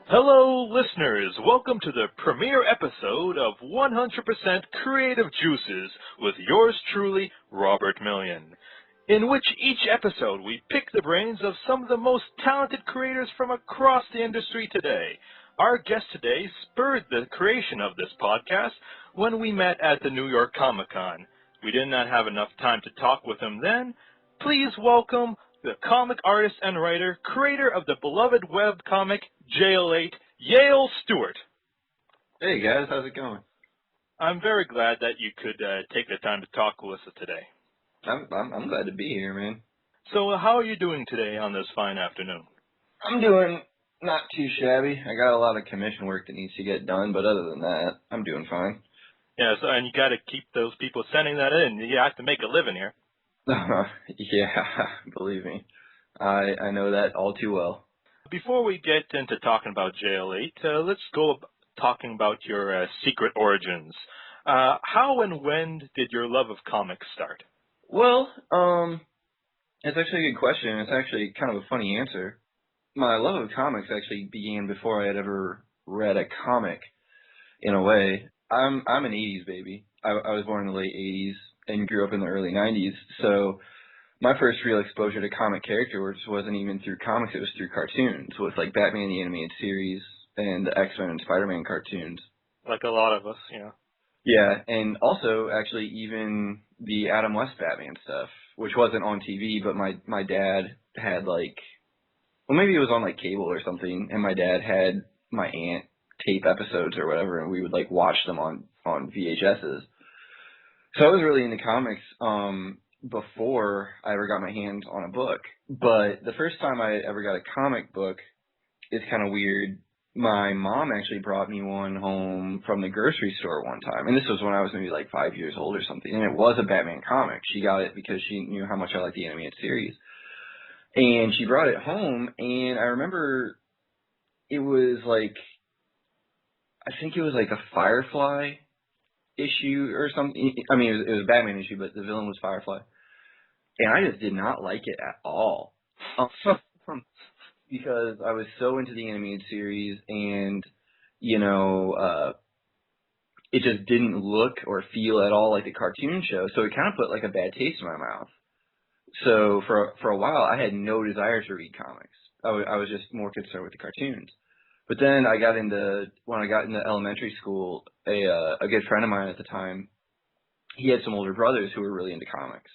Hello, listeners. Welcome to the premiere episode of 100% Creative Juices with yours truly, Robert Million, in which each episode we pick the brains of some of the most talented creators from across the industry today. Our guest today spurred the creation of this podcast when we met at the New York Comic Con. We did not have enough time to talk with him then. Please welcome the comic artist and writer, creator of the beloved webcomic JL8, Yale Stewart. Hey guys, how's it going? I'm very glad that you could take the time to talk with us today. I'm glad to be here, man. So how are you doing today on this fine afternoon? I'm doing not too shabby. I got a lot of commission work that needs to get done, but other than that, I'm doing fine. Yeah, so, and you got to keep those people sending that in. You have to make a living here. Yeah, believe me. I know that all too well. Before we get into talking about JL8, let's go talking about your secret origins. How and when did your love of comics start? Well, it's actually a good question. It's actually kind of a funny answer. My love of comics actually began before I had ever read a comic, in a way. I'm an 80s baby. I was born in the late 80s and grew up in the early 90s, so my first real exposure to comic characters wasn't even through comics, it was through cartoons, with like Batman the Animated Series and the X-Men and Spider-Man cartoons. Like a lot of us, yeah. Yeah, and also actually even the Adam West Batman stuff, which wasn't on TV, but my dad had like, well maybe it was on like cable or something, and my dad had my aunt tape episodes or whatever, and we would like watch them on VHSs. So I was really into comics before I ever got my hands on a book. But the first time I ever got a comic book is kind of weird. My mom actually brought me one home from the grocery store one time. And this was when I was maybe like 5 years old or something. And it was a Batman comic. She got it because she knew how much I liked the animated series. And she brought it home, and I remember it was like, I think it was like a Firefly issue or something. I mean, it was a Batman issue, but the villain was Firefly. And I just did not like it at all. Because I was so into the animated series, and, you know, it just didn't look or feel at all like the cartoon show. So it kind of put like a bad taste in my mouth. So for a while, I had no desire to read comics. I was just more concerned with the cartoons. But then when I got into elementary school, a good friend of mine at the time, he had some older brothers who were really into comics.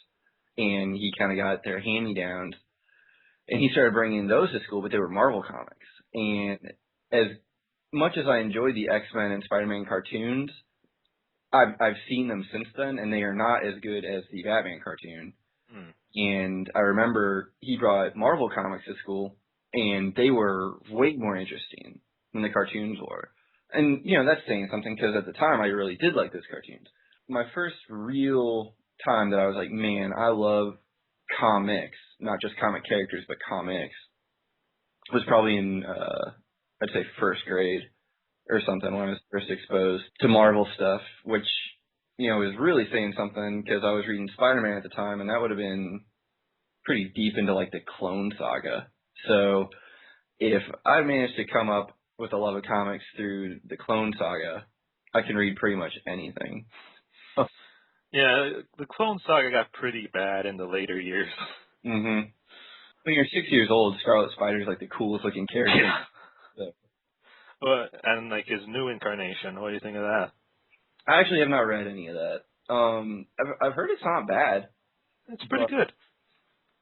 And he kind of got their hand-me-downs, and he started bringing those to school, but they were Marvel comics. And as much as I enjoyed the X-Men and Spider-Man cartoons, I've seen them since then, and they are not as good as the Batman cartoon. And I remember he brought Marvel comics to school, and they were way more interesting than the cartoons were. And, you know, that's saying something, because at the time I really did like those cartoons. My first real time that I was like, man, I love comics, not just comic characters, but comics, was probably in, I'd say first grade or something, when I was first exposed to Marvel stuff, which, you know, was really saying something, because I was reading Spider-Man at the time, and that would have been pretty deep into like the Clone Saga. So if I managed to come up with a love of comics through the Clone Saga, I can read pretty much anything. Yeah, the Clone Saga got pretty bad in the later years. Mm-hmm. When you're 6 years old, Scarlet Spider's like the coolest looking character. Yeah. So. And like his new incarnation, what do you think of that? I actually have not read any of that. I've heard it's not bad. It's pretty good.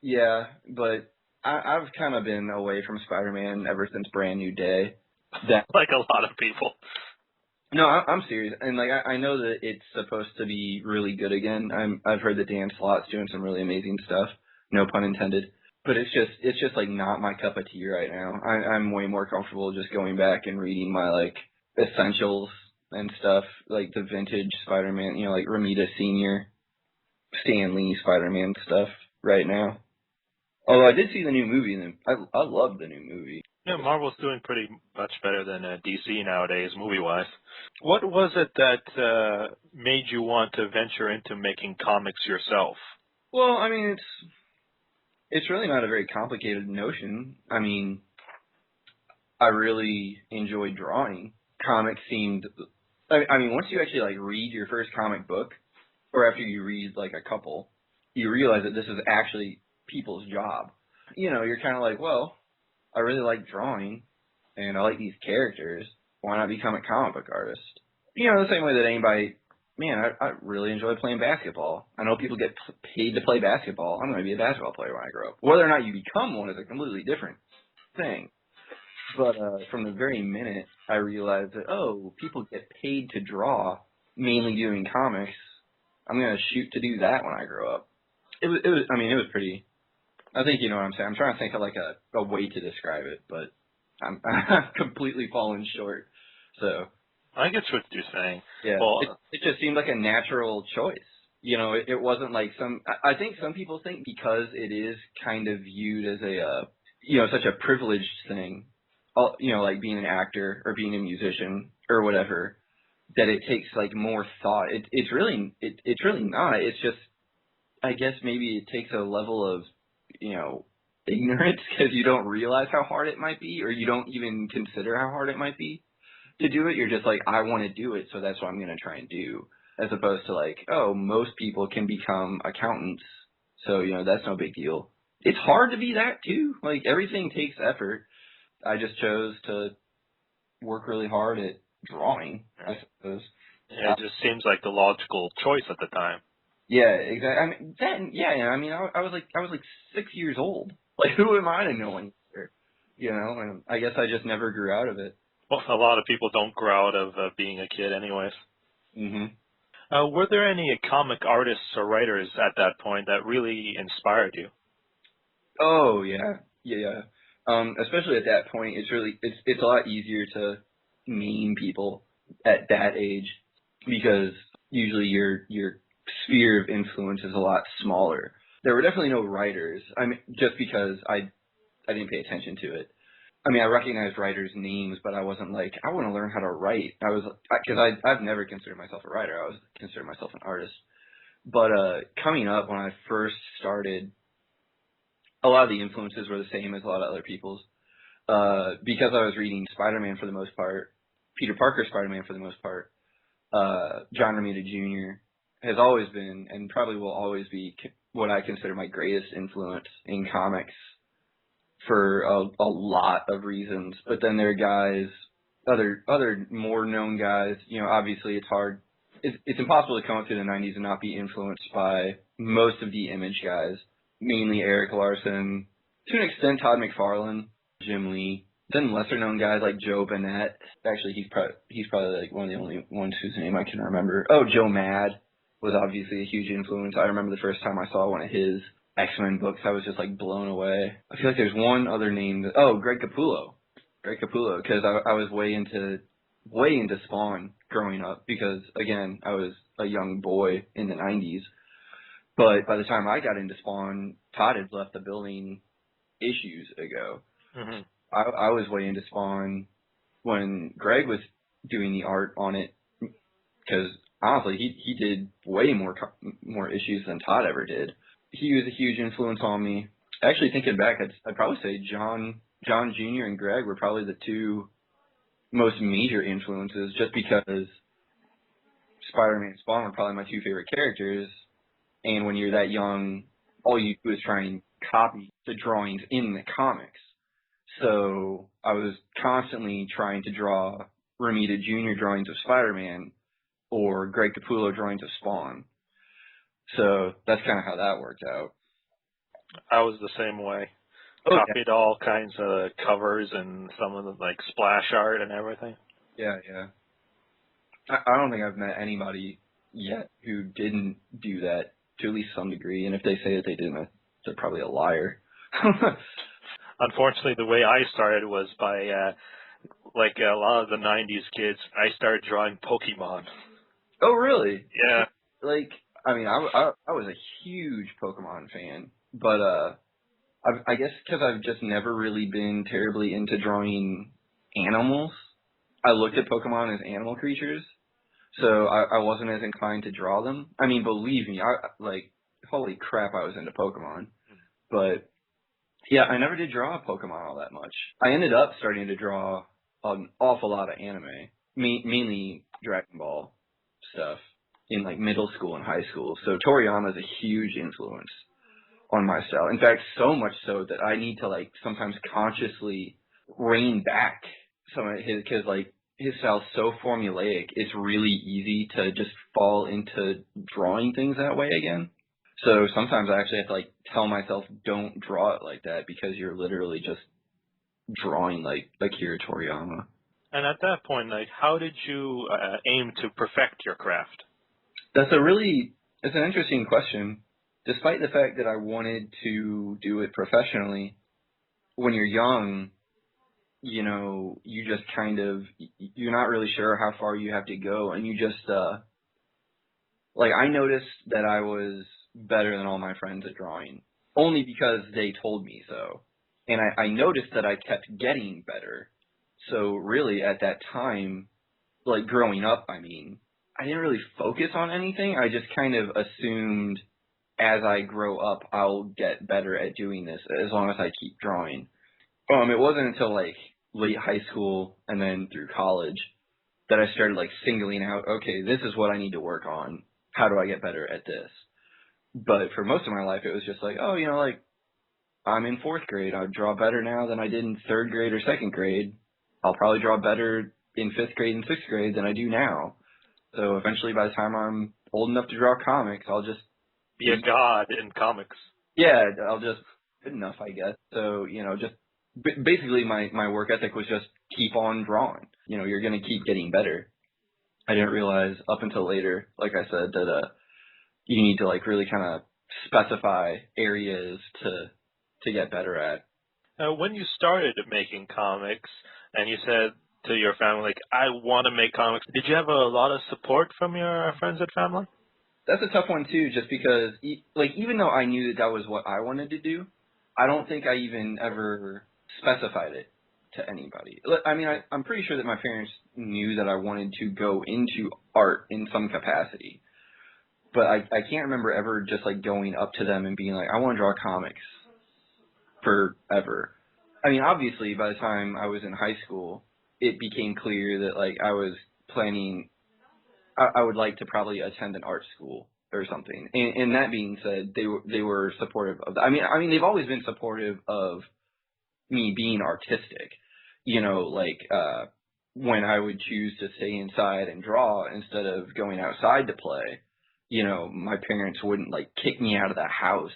Yeah, but I've kind of been away from Spider-Man ever since Brand New Day. Like a lot of people. No, I'm serious, and like I know that it's supposed to be really good again. I've heard that Dan Slott's doing some really amazing stuff. No pun intended. But it's just like not my cup of tea right now. I'm way more comfortable just going back and reading my like essentials and stuff, like the vintage Spider-Man, you know, like Romita Sr., Stan Lee Spider-Man stuff right now. Although I did see the new movie, and I love the new movie. Yeah, Marvel's doing pretty much better than DC nowadays, movie-wise. What was it that made you want to venture into making comics yourself? Well, I mean, it's really not a very complicated notion. I mean, I really enjoyed drawing. Comics seemed, I mean, once you actually like read your first comic book, or after you read like a couple, you realize that this is actually people's job. You know, you're kind of like, well, I really like drawing, and I like these characters. Why not become a comic book artist? You know, the same way that anybody, man, I really enjoy playing basketball. I know people get paid to play basketball. I'm going to be a basketball player when I grow up. Whether or not you become one is a completely different thing. But from the very minute I realized that, oh, people get paid to draw, mainly doing comics, I'm going to shoot to do that when I grow up. It was, I mean, it was pretty, I think you know what I'm saying. I'm trying to think of like a way to describe it, but I'm completely fallen short. So, I get what you're saying. yeah, Well, it just seemed like a natural choice. You know, it wasn't like I think some people think because it is kind of viewed as a, you know, such a privileged thing, you know, like being an actor or being a musician or whatever, that it takes like more thought. It's really, it's really not. It's just, I guess maybe it takes a level of, you know, ignorance because you don't realize how hard it might be, or you don't even consider how hard it might be to do it. You're just like, I want to do it, so that's what I'm going to try and do. As opposed to like, oh, most people can become accountants, so, you know, that's no big deal. It's hard to be that too. Like, everything takes effort. I just chose to work really hard at drawing, I suppose. yeah, it just seems like the logical choice at the time. Yeah, exactly. I mean, then, yeah, I mean, I was like 6 years old. Like, who am I to know any better? You know, and I guess I just never grew out of it. Well, a lot of people don't grow out of being a kid anyways. Hmm. Were there any comic artists or writers at that point that really inspired you? Oh yeah, yeah. Especially at that point, it's a lot easier to name people at that age because usually your sphere of influence is a lot smaller. There were definitely no writers. I mean, just because I didn't pay attention to it. I mean, I recognized writers' names, but I wasn't like, I want to learn how to write. Because I've never considered myself a writer. I was considered myself an artist. But coming up, when I first started, a lot of the influences were the same as a lot of other people's. Because I was reading Spider-Man for the most part, Peter Parker Spider-Man for the most part, John Romita Jr. has always been, and probably will always be, what I consider my greatest influence in comics for a lot of reasons. But then there are guys, other more known guys. You know, obviously it's hard. It's impossible to come up through the '90s and not be influenced by most of the Image guys, mainly Eric Larson, to an extent Todd McFarlane, Jim Lee. Then lesser known guys like Joe Bennett. Actually, he's probably like one of the only ones whose name I can remember. Oh, Joe Mad was obviously a huge influence. I remember the first time I saw one of his X-Men books, I was just like blown away. I feel like there's one other name Greg Capullo. Greg Capullo, because I was way into Spawn growing up because, again, I was a young boy in the 90s. But by the time I got into Spawn, Todd had left the building issues ago. Hmm. I was way into Spawn when Greg was doing the art on it, because honestly, he did way more issues than Todd ever did. He was a huge influence on me. Actually, thinking back, I'd probably say John Jr. and Greg were probably the two most major influences, just because Spider-Man and Spawn were probably my two favorite characters. And when you're that young, all you do is try and copy the drawings in the comics. So I was constantly trying to draw Romita Jr. drawings of Spider-Man or Greg Capullo drawings of Spawn. So that's kind of how that worked out. I was the same way. Oh Copied all kinds of covers and some of the like splash art and everything. yeah, yeah. I don't think I've met anybody yet who didn't do that to at least some degree. And if they say that they didn't, they're probably a liar. Unfortunately, the way I started was by like a lot of the '90s kids. I started drawing Pokemon. Oh really? Yeah. Like, I mean, I was a huge Pokemon fan, but I guess because I've just never really been terribly into drawing animals. I looked at Pokemon as animal creatures, so I wasn't as inclined to draw them. I mean, believe me, holy crap, I was into Pokemon. But Yeah, I never did draw Pokemon all that much. I ended up starting to draw an awful lot of anime, mainly Dragon Ball stuff in like middle school and high school. So Toriyama is a huge influence on my style. In fact, so much so that I need to like sometimes consciously rein back some of his, because like his style's so formulaic, it's really easy to just fall into drawing things that way again. So sometimes I actually have to like tell myself, don't draw it like that because you're literally just drawing like Akira Toriyama. And at that point, like, how did you aim to perfect your craft? That's it's an interesting question. Despite the fact that I wanted to do it professionally, when you're young, you know, you just kind of, you're not really sure how far you have to go. And you just, like, I noticed that I was better than all my friends at drawing only because they told me so. And I noticed that I kept getting better. So really at that time, like growing up, I mean, I didn't really focus on anything. I just kind of assumed as I grow up, I'll get better at doing this as long as I keep drawing. It wasn't until like late high school and then through college that I started like singling out, okay, this is what I need to work on. How do I get better at this? But for most of my life, it was just like, oh, you know, like I'm in fourth grade. I draw better now than I did in third grade or second grade. I'll probably draw better in fifth grade and sixth grade than I do now. So eventually, by the time I'm old enough to draw comics, I'll just Be a god in comics. yeah, I'll just good enough, I guess. So, you know, just basically my work ethic was just keep on drawing. You know, you're going to keep getting better. I didn't realize up until later, like I said, that you need to like really kind of specify areas to get better at. When you started making comics, and you said to your family, like, I want to make comics, did you have a lot of support from your friends and family? That's a tough one too, just because like even though I knew that that was what I wanted to do, I don't think I even ever specified it to anybody. I mean, I'm pretty sure that my parents knew that I wanted to go into art in some capacity, but I can't remember ever just like going up to them and being like, I want to draw comics forever. I mean, obviously, by the time I was in high school, it became clear that like I was planning I would like to probably attend an art school or something. And that being said, they were supportive of that. I mean they've always been supportive of me being artistic. You know, like when I would choose to stay inside and draw instead of going outside to play, you know, my parents wouldn't like kick me out of the house,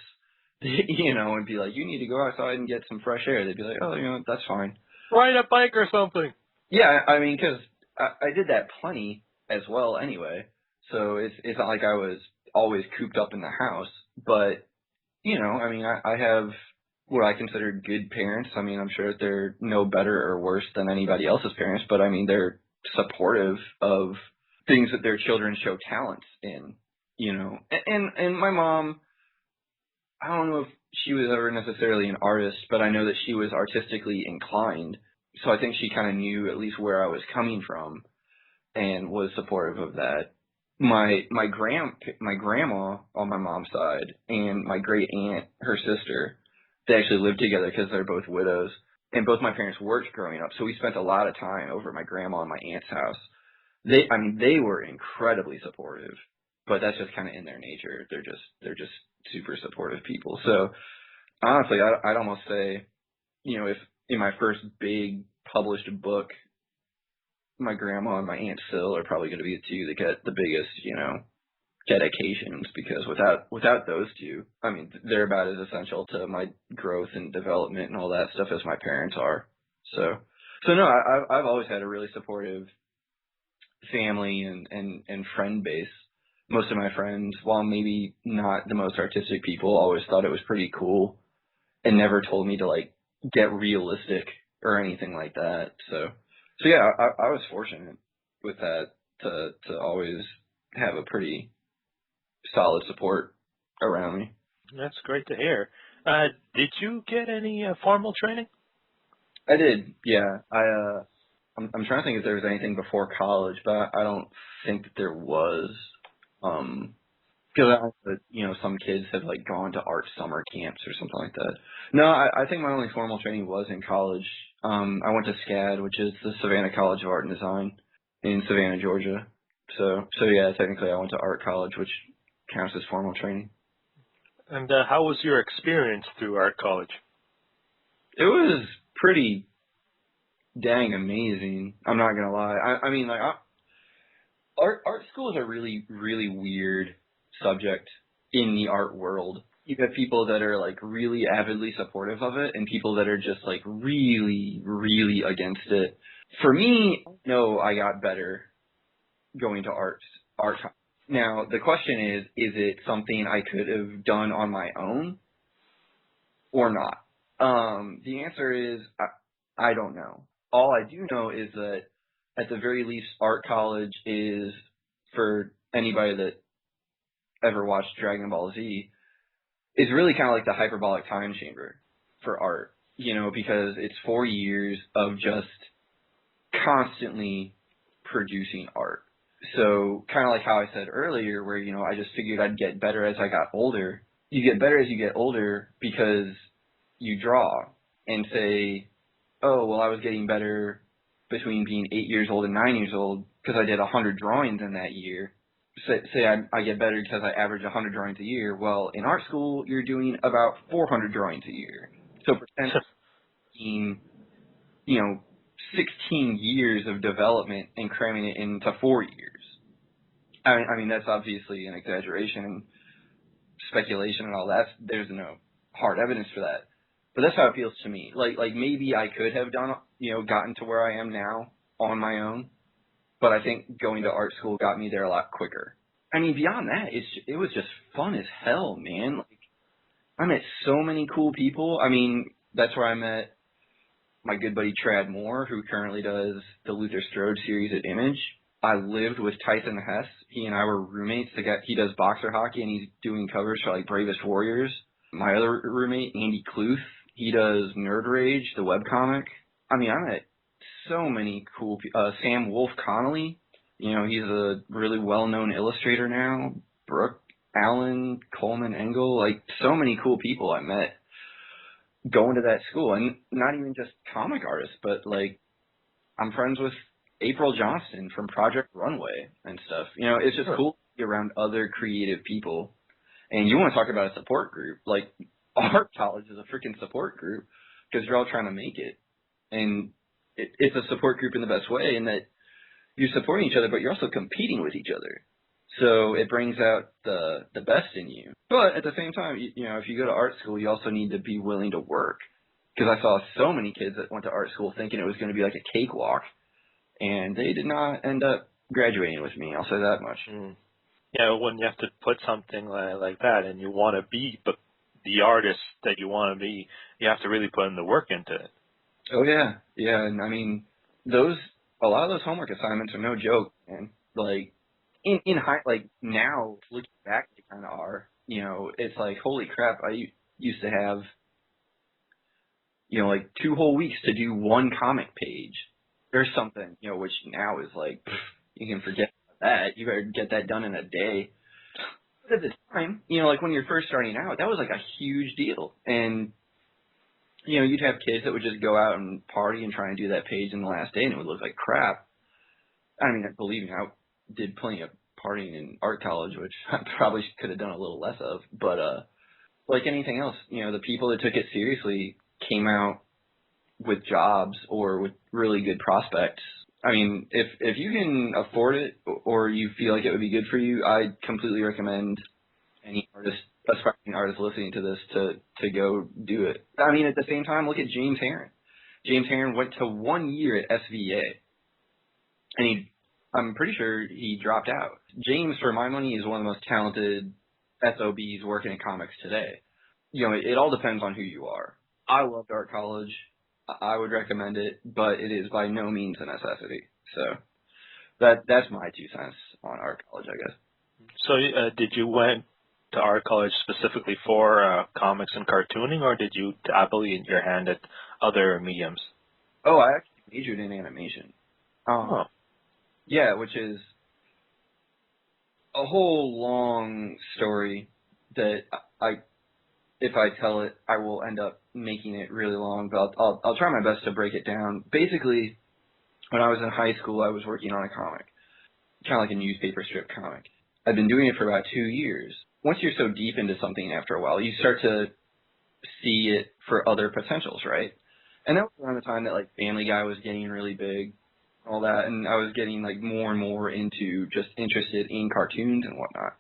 you know, and be like, you need to go outside and get some fresh air. They'd be like, oh, you know, that's fine. Ride a bike or something. Yeah, I mean, because I did that plenty as well anyway, so it's not like I was always cooped up in the house. But you know, I mean, I have what I consider good parents. I mean, I'm sure that they're no better or worse than anybody else's parents, but I mean, they're supportive of things that their children show talents in. You know, and my mom, I don't know if she was ever necessarily an artist, but I know that she was artistically inclined. So I think she kind of knew at least where I was coming from and was supportive of that. My grandma on my mom's side and my great aunt, her sister, they actually lived together because they're both widows. And both my parents worked growing up, so we spent a lot of time over at my grandma and my aunt's house. They were incredibly supportive, but that's just kind of in their nature. They're just super supportive people. So honestly, I'd almost say, you know, if in my first big published book, my grandma and my aunt Sil are probably going to be the two that get the biggest, you know, dedications, because without those two, I mean, they're about as essential to my growth and development and all that stuff as my parents are. So no, I've always had a really supportive family and friend base. Most of my friends, while maybe not the most artistic people, always thought it was pretty cool and never told me to like get realistic or anything like that. So yeah, I was fortunate with that to always have a pretty solid support around me. That's great to hear. Did you get any formal training? I did, yeah. I'm trying to think if there was anything before college, but I don't think that there was. Um Because some kids have like gone to art summer camps or something like that. No, I think my only formal training was in college. I went to SCAD, which is the Savannah College of Art and Design in Savannah, Georgia. So yeah, technically I went to art college, which counts as formal training. And how was your experience through art college? It was pretty dang amazing. I'm not gonna lie. I mean, like, art school is a really, really weird subject in the art world. You have people that are like really avidly supportive of it and people that are just like really, really against it. For me, no, I got better going to art. Now, the question is it something I could have done on my own or not? The answer is I don't know. All I do know is that at the very least, art college is, for anybody that ever watched Dragon Ball Z, is really kind of like the hyperbolic time chamber for art, because it's 4 years of just constantly producing art. So kind of like how I said earlier, where, I just figured I'd get better as I got older. You get better as you get older because you draw and say, oh, well, I was getting better between being 8 years old and 9 years old because I did 100 drawings in that year. Say I get better because I average 100 drawings a year. Well, in art school, you're doing about 400 drawings a year. So pretend being, 16 years of development and cramming it into 4 years. I mean that's obviously an exaggeration and speculation and all that. There's no hard evidence for that. But that's how it feels to me. Like maybe I could have done, gotten to where I am now on my own, but I think going to art school got me there a lot quicker. I mean, beyond that, it was just fun as hell, man. Like, I met so many cool people. I mean, that's where I met my good buddy Trad Moore, who currently does the Luther Strode series at Image. I lived with Tyson Hess. He and I were roommates. He does boxer hockey, and he's doing covers for, like, Bravest Warriors. My other roommate, Andy Kluth, he does Nerd Rage, the webcomic. I mean, I met so many cool people. Sam Wolf Connolly, he's a really well-known illustrator now. Brooke Allen, Coleman Engel, like, so many cool people I met going to that school. And not even just comic artists, but, like, I'm friends with April Johnston from Project Runway and stuff. It's just cool to be around other creative people. And you want to talk about a support group. Like, art college is a freaking support group because you're all trying to make it. And it's a support group in the best way in that you're supporting each other, but you're also competing with each other. So it brings out the best in you. But at the same time, if you go to art school, you also need to be willing to work. Because I saw so many kids that went to art school thinking it was going to be like a cakewalk. And they did not end up graduating with me, I'll say that much. Yeah, when you have to put something like that and you want to be the artist that you want to be, you have to really put in the work into it. Oh, yeah. Yeah, and I mean, a lot of those homework assignments are no joke, man. Like, like, now, looking back, they kind of are. It's like, holy crap, I used to have, like 2 whole weeks to do 1 comic page or something, which now is like, you can forget that. You better get that done in a day. But at the time, like when you're first starting out, that was like a huge deal. And, you'd have kids that would just go out and party and try and do that page in the last day, and it would look like crap. I mean, believe me, I did plenty of partying in art college, which I probably could have done a little less of. But like anything else, the people that took it seriously came out with jobs or with really good prospects. I mean, if you can afford it or you feel like it would be good for you, I completely recommend any aspiring artist listening to this to go do it. I mean, at the same time, look at James Herron. James Herron went to 1 year at SVA, and I'm pretty sure he dropped out. James, for my money, is one of the most talented SOBs working in comics today. It all depends on who you are. I loved art college. I would recommend it, but it is by no means a necessity. So that's my 2 cents on art college, I guess. So did you went to art college specifically for comics and cartooning, or did you dabble in your hand at other mediums? Oh, I actually majored in animation. Oh. Yeah, which is a whole long story that I if I tell it, I will end up making it really long, but I'll try my best to break it down. Basically, when I was in high school, I was working on a comic, kind of like a newspaper strip comic. I've been doing it for about 2 years. Once you're so deep into something after a while, you start to see it for other potentials, right? And that was around the time that like Family Guy was getting really big, all that, and I was getting like more and more into just interested in cartoons and whatnot.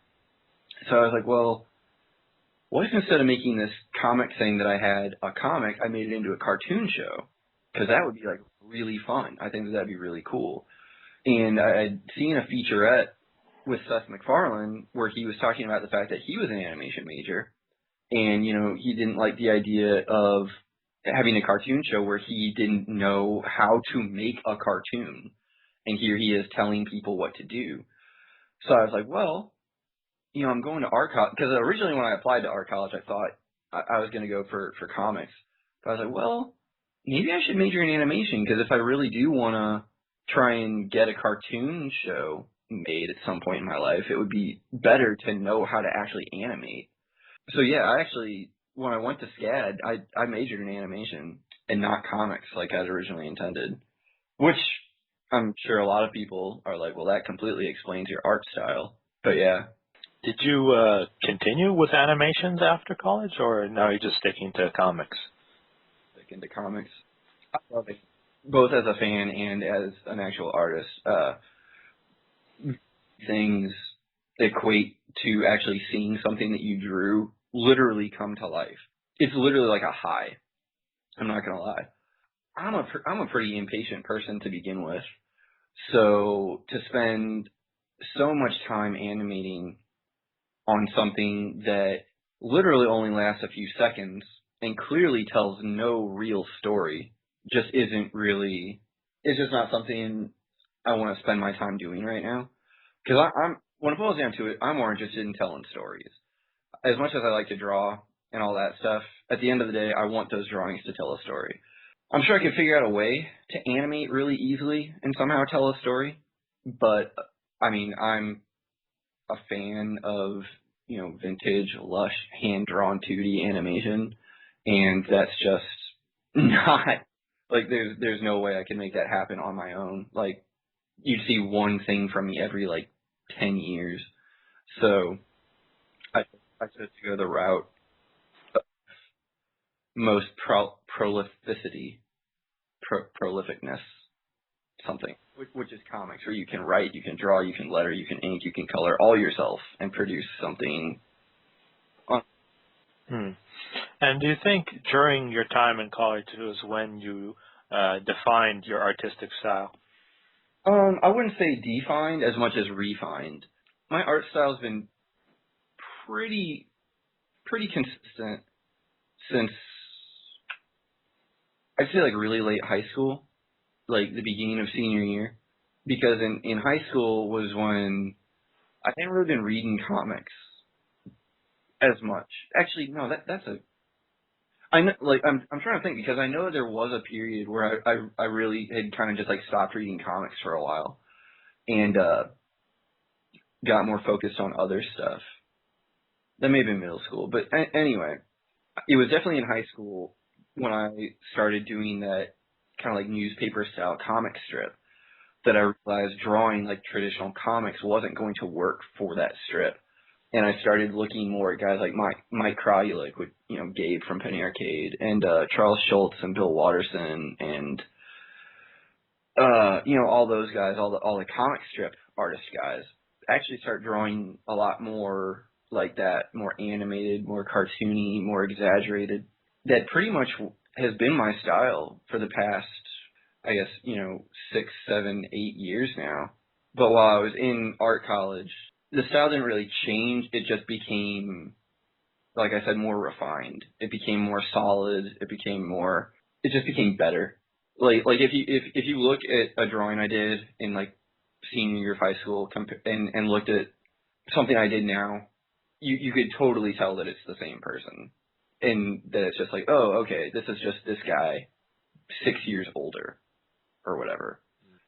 So I was like, well, what if instead of making this comic thing that I had a comic, I made it into a cartoon show? Because that would be like really fun. I think that'd be really cool. And I'd seen a featurette with Seth MacFarlane where he was talking about the fact that he was an animation major, and he didn't like the idea of having a cartoon show where he didn't know how to make a cartoon, and here he is telling people what to do. So I was like, well, I'm going to art college, because originally when I applied to art college, I thought I was going to go for comics. But I was like, well, maybe I should major in animation, because if I really do want to try and get a cartoon show made at some point in my life, it would be better to know how to actually animate. So yeah, I actually, when I went to SCAD, I majored in animation and not comics like I'd originally intended, which I'm sure a lot of people are like, well, that completely explains your art style. But yeah. Did you continue with animations after college, or now you're just sticking to comics? Stick into comics. I love it, both as a fan and as an actual artist. Things equate to actually seeing something that you drew literally come to life. It's literally like a high. I'm not gonna lie. I'm a pretty impatient person to begin with, so to spend so much time animating on something that literally only lasts a few seconds and clearly tells no real story just isn't really. It's just not something I want to spend my time doing right now. Because I'm when it boils down to it, I'm more interested in telling stories. As much as I like to draw and all that stuff, at the end of the day, I want those drawings to tell a story. I'm sure I could figure out a way to animate really easily and somehow tell a story, but I mean, I'm a fan of, vintage, lush, hand-drawn 2D animation, and that's just not, like, there's no way I can make that happen on my own. Like, you'd see one thing from me every, 10 years. So, I chose to go the route of most prolificness, something, which is comics, where you can write, you can draw, you can letter, you can ink, you can color all yourself and produce something. And do you think during your time in college was when you defined your artistic style? I wouldn't say defined as much as refined. My art style's been pretty consistent since, I'd say, really late high school, like the beginning of senior year, because in high school was when I hadn't really been reading comics as much. Actually, no, that's a. I know, I'm trying to think, because I know there was a period where I really had kind of just stopped reading comics for a while, and got more focused on other stuff. That may have been middle school, but anyway, it was definitely in high school when I started doing that kind of newspaper style comic strip that I realized drawing traditional comics wasn't going to work for that strip. And I started looking more at guys like Mike Kraulik, with Gabe from Penny Arcade, and Charles Schultz and Bill Watterson, and all those guys, all the comic strip artist guys. Actually start drawing a lot more like that, more animated, more cartoony, more exaggerated. That pretty much has been my style for the past, I guess, 6, 7, 8 years now. But while I was in art college, the style didn't really change. It just became, like I said, more refined. It became more solid. It just became better. Like if you look at a drawing I did in senior year of high school and looked at something I did now, you could totally tell that it's the same person, and that it's just oh, okay, this is just this guy 6 years older or whatever.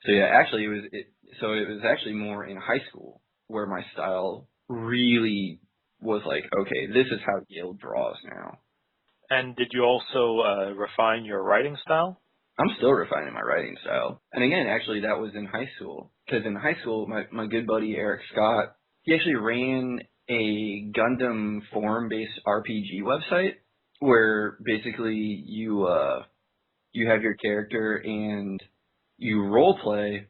So yeah, actually it was actually more in high school where my style really was like, okay, this is how Yale draws now. And did you also refine your writing style? I'm still refining my writing style. And again, actually, that was in high school. Because in high school, my good buddy Eric Scott, he actually ran a Gundam forum-based RPG website where basically you have your character and you role play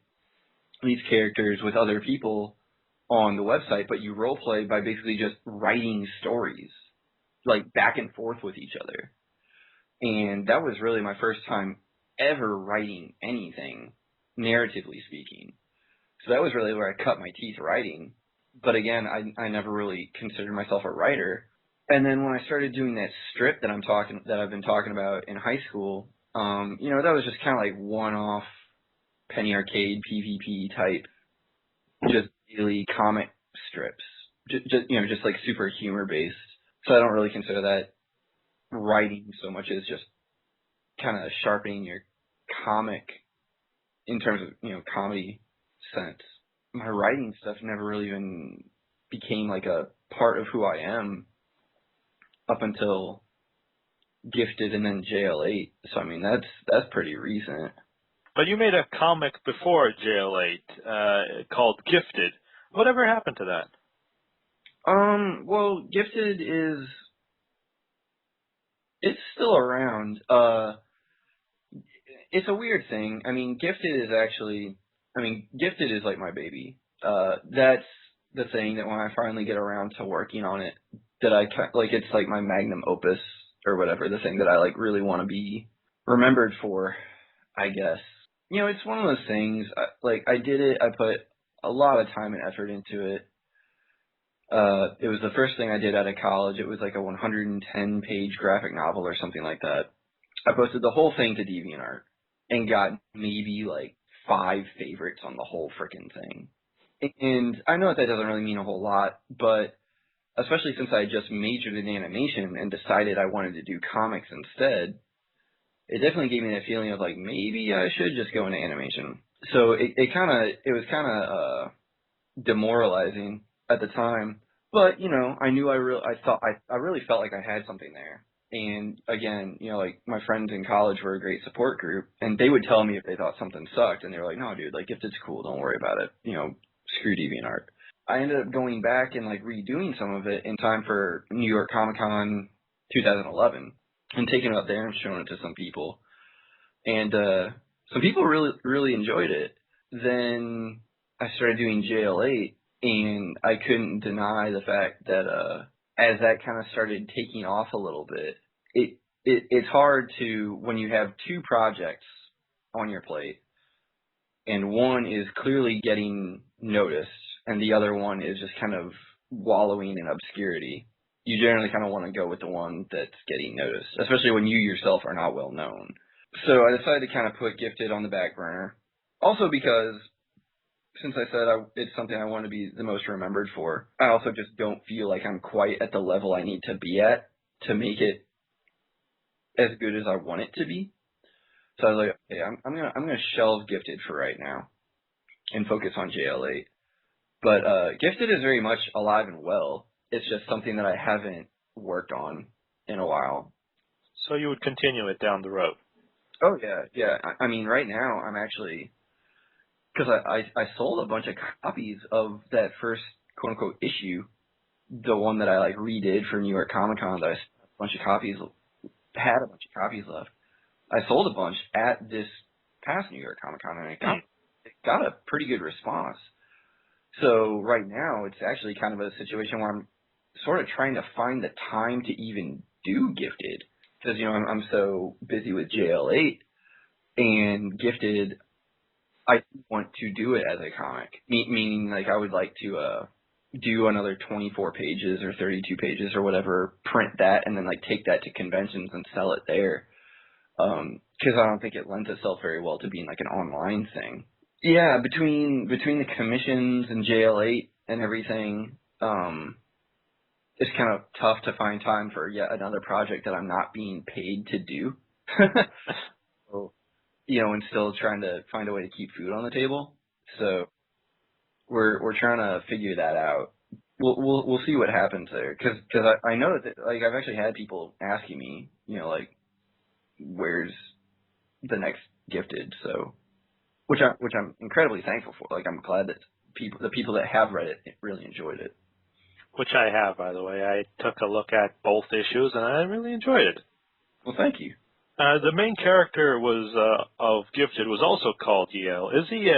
these characters with other people on the website, but you role play by basically just writing stories, like back and forth with each other. And that was really my first time ever writing anything, narratively speaking. So that was really where I cut my teeth writing. But again, I never really considered myself a writer. And then when I started doing that strip that I've been talking about in high school, that was just kind of like one-off penny arcade PvP type, just daily comic strips, just like super humor based. So I don't really consider that writing so much as just kind of sharpening your comic in terms of comedy sense. My writing stuff never really even became like a part of who I am up until Gifted and then JL8. So I mean that's pretty recent. But you made a comic before JL8 called Gifted. Whatever happened to that? Well, Gifted it's still around. It's a weird thing. I mean, Gifted is like my baby. That's the thing that when I finally get around to working on it, that it's like my magnum opus or whatever, the thing that I like really want to be remembered for, I guess. It's one of those things, I did it, I put a lot of time and effort into it. It was the first thing I did out of college. It was like a 110-page graphic novel or something like that. I posted the whole thing to DeviantArt and got maybe like 5 favorites on the whole frickin' thing. And I know that doesn't really mean a whole lot, but especially since I just majored in animation and decided I wanted to do comics instead, it definitely gave me that feeling of like, maybe I should just go into animation. So it was kind of demoralizing at the time, but I knew I really felt like I had something there. And again, like my friends in college were a great support group, and they would tell me if they thought something sucked, and they were like, "No, dude, like Gifted's cool, don't worry about it. Screw DeviantArt." I ended up going back and like redoing some of it in time for New York Comic Con 2011, and taking it up there and showing it to some people, and some people really really enjoyed it. Then I started doing JL8, and I couldn't deny the fact that as that kind of started taking off a little bit, it's hard to, when you have 2 projects on your plate, and one is clearly getting noticed, and the other one is just kind of wallowing in obscurity. You generally kind of want to go with the one that's getting noticed, especially when you yourself are not well known. So I decided to kind of put Gifted on the back burner. Also because, since I said it's something I want to be the most remembered for, I also just don't feel like I'm quite at the level I need to be at to make it as good as I want it to be. So I was like, okay, I'm gonna shelve Gifted for right now and focus on JL8. But Gifted is very much alive and well. It's just something that I haven't worked on in a while. So you would continue it down the road? Oh yeah. I mean, right now I'm actually, because I sold a bunch of copies of that first quote unquote issue, the one that I like redid for New York Comic Con. That I had a bunch of copies left. I sold a bunch at this past New York Comic Con, and it got a pretty good response. So right now it's actually kind of a situation where I'm sort of trying to find the time to even do Gifted, because I'm so busy with JL8, and Gifted I want to do it as a comic, meaning like I would like to do another 24 pages or 32 pages or whatever, print that, and then like take that to conventions and sell it there. Because I don't think it lends itself very well to being like an online thing. Yeah, between the commissions and JL8 and everything, it's kind of tough to find time for yet another project that I'm not being paid to do. So, and still trying to find a way to keep food on the table. So we're trying to figure that out. We'll see what happens there, because I know that, like, I've actually had people asking me, like, where's the next Gifted, so which I'm incredibly thankful for. Like, I'm glad that the people that have read it really enjoyed it. Which I have, by the way. I took a look at both issues, and I really enjoyed it. Well, thank you. The main character of Gifted was also called Yale. Is he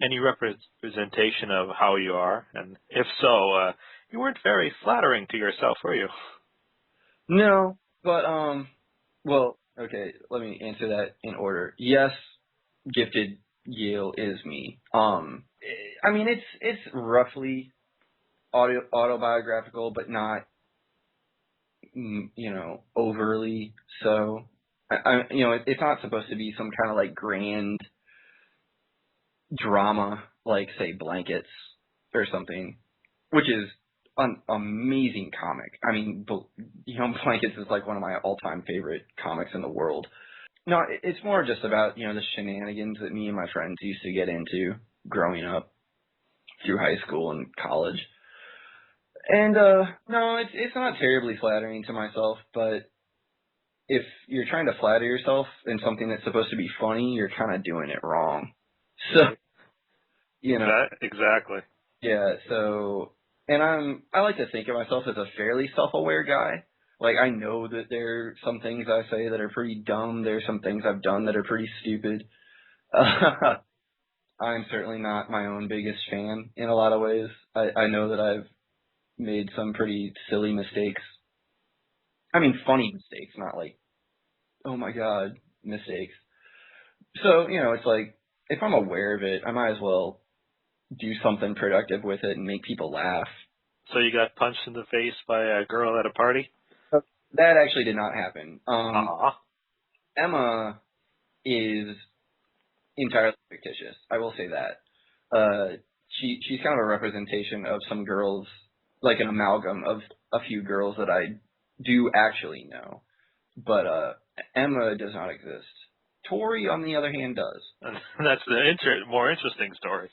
any representation of how you are? And if so, you weren't very flattering to yourself, were you? No, but well, okay, let me answer that in order. Yes, Gifted Yale is me. I mean, it's roughly autobiographical, but not, overly so. It's not supposed to be some kind of like grand drama, like, say, Blankets or something, which is an amazing comic. I mean, Blankets is like one of my all-time favorite comics in the world. No, it's more just about, the shenanigans that me and my friends used to get into growing up through high school and college. And, no, it's not terribly flattering to myself, but if you're trying to flatter yourself in something that's supposed to be funny, you're kind of doing it wrong. So, Exactly. yeah, so, and I like to think of myself as a fairly self-aware guy. Like, I know that there are some things I say that are pretty dumb. There are some things I've done that are pretty stupid. I'm certainly not my own biggest fan in a lot of ways. I know that I've made some pretty silly mistakes. I mean, funny mistakes, not like, oh my god, mistakes. So, it's like, if I'm aware of it, I might as well do something productive with it and make people laugh. So you got punched in the face by a girl at a party? That actually did not happen. Aw. Emma is entirely fictitious. I will say that. She's kind of a representation of some girls, like an amalgam of a few girls that I do actually know. But Emma does not exist. Tori, on the other hand, does. That's the more interesting story.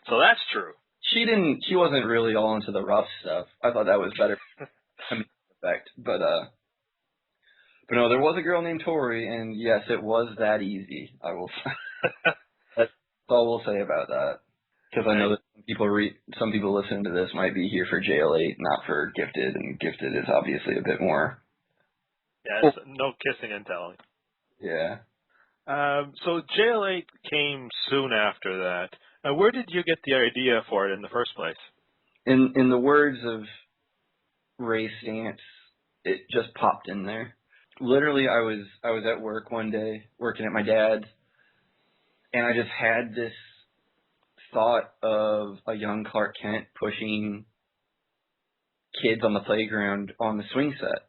So that's true. She wasn't really all into the rough stuff. I thought that was better effect. But no, there was a girl named Tori, and yes, it was that easy. I will. That's all we'll say about that. Because I know that some people listening to this might be here for JL8, not for Gifted, and Gifted is obviously a bit more. Yeah, it's no kissing and telling. Yeah. So JL8 came soon after that. Where did you get the idea for it in the first place? In the words of Ray Stantz, it just popped in there. Literally, I was at work one day, working at my dad's, and I just had this thought of a young Clark Kent pushing kids on the playground on the swing set.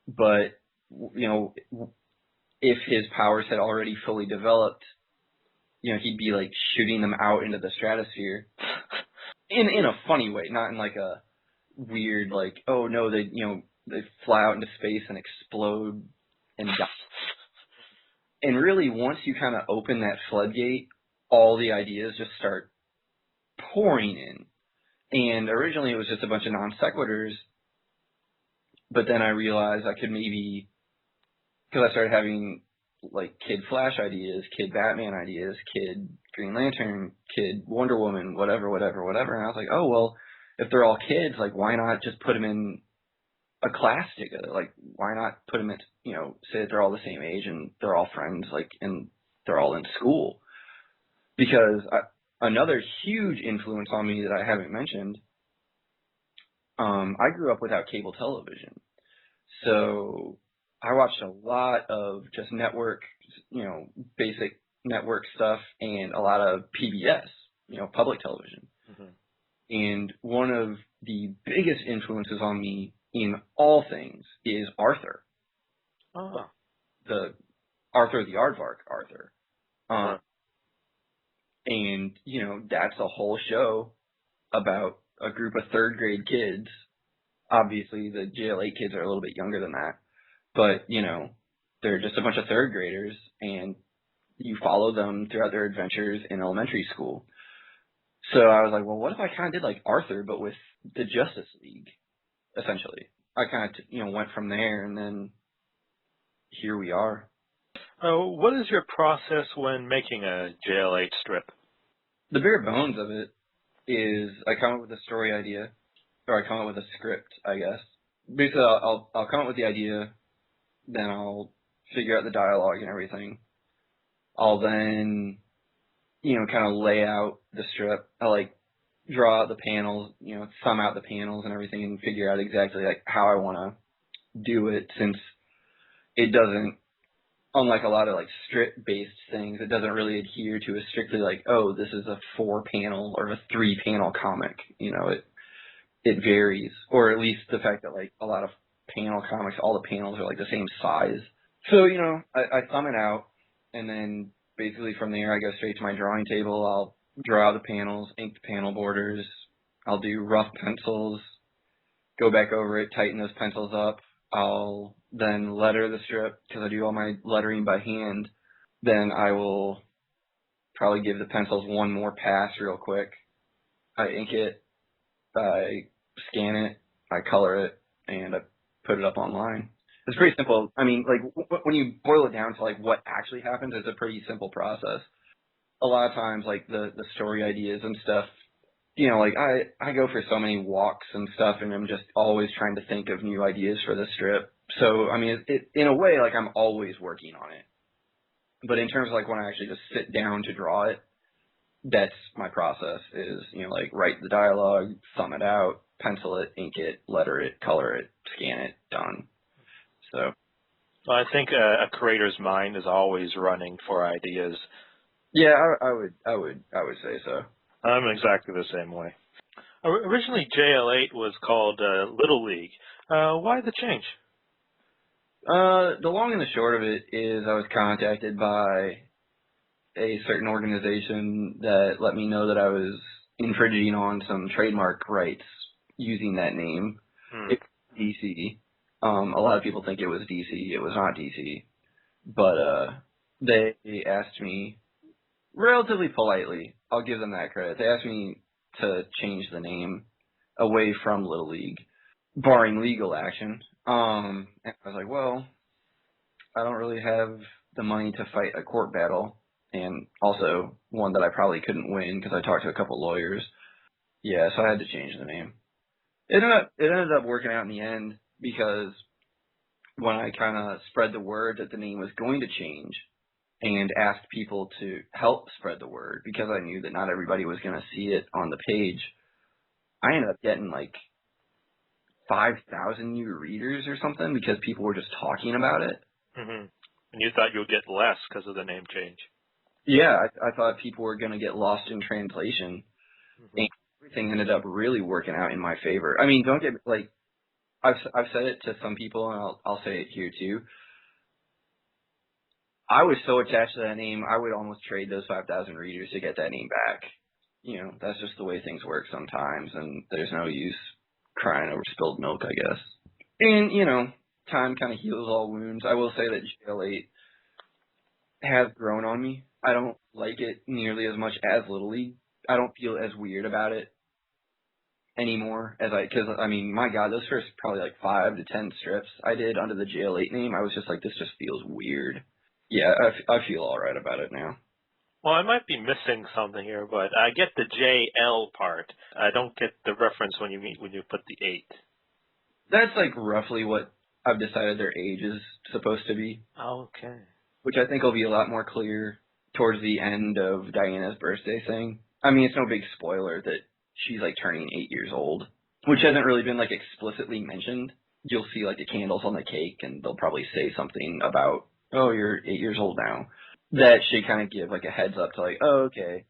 But, if his powers had already fully developed, he'd be like shooting them out into the stratosphere in a funny way, not in like a weird, like, oh no, they fly out into space and explode and die. And really, once you kind of open that floodgate, all the ideas just start pouring in. And originally it was just a bunch of non sequiturs, but then I realized I could maybe, because I started having like Kid Flash ideas, Kid Batman ideas, Kid Green Lantern, Kid Wonder Woman, whatever. And I was like, oh, well, if they're all kids, like, why not just put them in a class together? Like, why not put them in, say that they're all the same age and they're all friends, like, and they're all in school? Because another huge influence on me that I haven't mentioned, I grew up without cable television. So I watched a lot of just network, basic network stuff, and a lot of PBS, public television. Mm-hmm. And one of the biggest influences on me in all things is Arthur. Oh. The Arthur the Aardvark, Arthur. Uh-huh. And, that's a whole show about a group of third grade kids. Obviously, the JL8 kids are a little bit younger than that. But, they're just a bunch of third graders, and you follow them throughout their adventures in elementary school. So I was like, well, what if I kind of did like Arthur, but with the Justice League, essentially? I kind of, went from there, and then here we are. What is your process when making a JL8 strip? The bare bones of it is I come up with a story idea, or I come up with a script, I guess. Basically, I'll come up with the idea, then I'll figure out the dialogue and everything. I'll then, kind of lay out the strip. I like draw out the panels, thumb out the panels and everything, and figure out exactly like how I want to do it, since it doesn't, unlike a lot of like strip based things, it doesn't really adhere to a strictly like, oh, this is a 4-panel or a 3-panel comic. It varies, or at least the fact that like a lot of panel comics, all the panels are like the same size. So, I thumb it out, and then basically from there I go straight to my drawing table. I'll draw the panels, ink the panel borders. I'll do rough pencils, go back over it, tighten those pencils up. I'll then letter the strip, because I do all my lettering by hand. Then I will probably give the pencils one more pass real quick. I ink it, I scan it, I color it, and I put it up online. It's pretty simple. I mean, like, when you boil it down to like what actually happens, it's a pretty simple process. A lot of times, like the story ideas and stuff, like I go for so many walks and stuff, and I'm just always trying to think of new ideas for the strip. So, I mean, it in a way, like, I'm always working on it. But in terms of like when I actually just sit down to draw it, that's my process is, like, write the dialogue, thumb it out, pencil it, ink it, letter it, color it, scan it, done. So. Well, I think a creator's mind is always running for ideas. Yeah, I would say so. I'm exactly the same way. Originally, JL8 was called Little League. Why the change? The long and the short of it is I was contacted by a certain organization that let me know that I was infringing on some trademark rights using that name. It's DC. A lot of people think it was DC. It was not DC. But they asked me relatively politely, I'll give them that credit. They asked me to change the name away from Little League, barring legal action. And I was like, well, I don't really have the money to fight a court battle, and also one that I probably couldn't win because I talked to a couple lawyers. Yeah, so I had to change the name. It ended up working out in the end, because when I kind of spread the word that the name was going to change and asked people to help spread the word, because I knew that not everybody was going to see it on the page, I ended up getting like 5,000 new readers or something, because people were just talking about it. Mm-hmm. And you thought you'd get less because of the name change. Yeah, I thought people were going to get lost in translation. Mm-hmm. And everything ended up really working out in my favor. I mean, don't get, like, I've said it to some people, and I'll say it here too. I was so attached to that name, I would almost trade those 5,000 readers to get that name back. That's just the way things work sometimes, and there's no use crying over spilled milk, I guess. And, time kind of heals all wounds. I will say that JL8 has grown on me. I don't like it nearly as much as Little League. I don't feel as weird about it anymore because I mean, my God, those first probably like 5 to 10 strips I did under the JL8 name, I was just like, this just feels weird. Yeah, I feel all right about it now. Well, I might be missing something here, but I get the JL part. I don't get the reference when you put the 8. That's like roughly what I've decided their age is supposed to be. Okay. Which I think will be a lot more clear towards the end of Diana's birthday thing. I mean, it's no big spoiler that she's like turning 8 years old, which hasn't really been like explicitly mentioned. You'll see like the candles on the cake, and they'll probably say something about, oh, you're 8 years old now. That should kind of give like a heads up to like, oh, okay,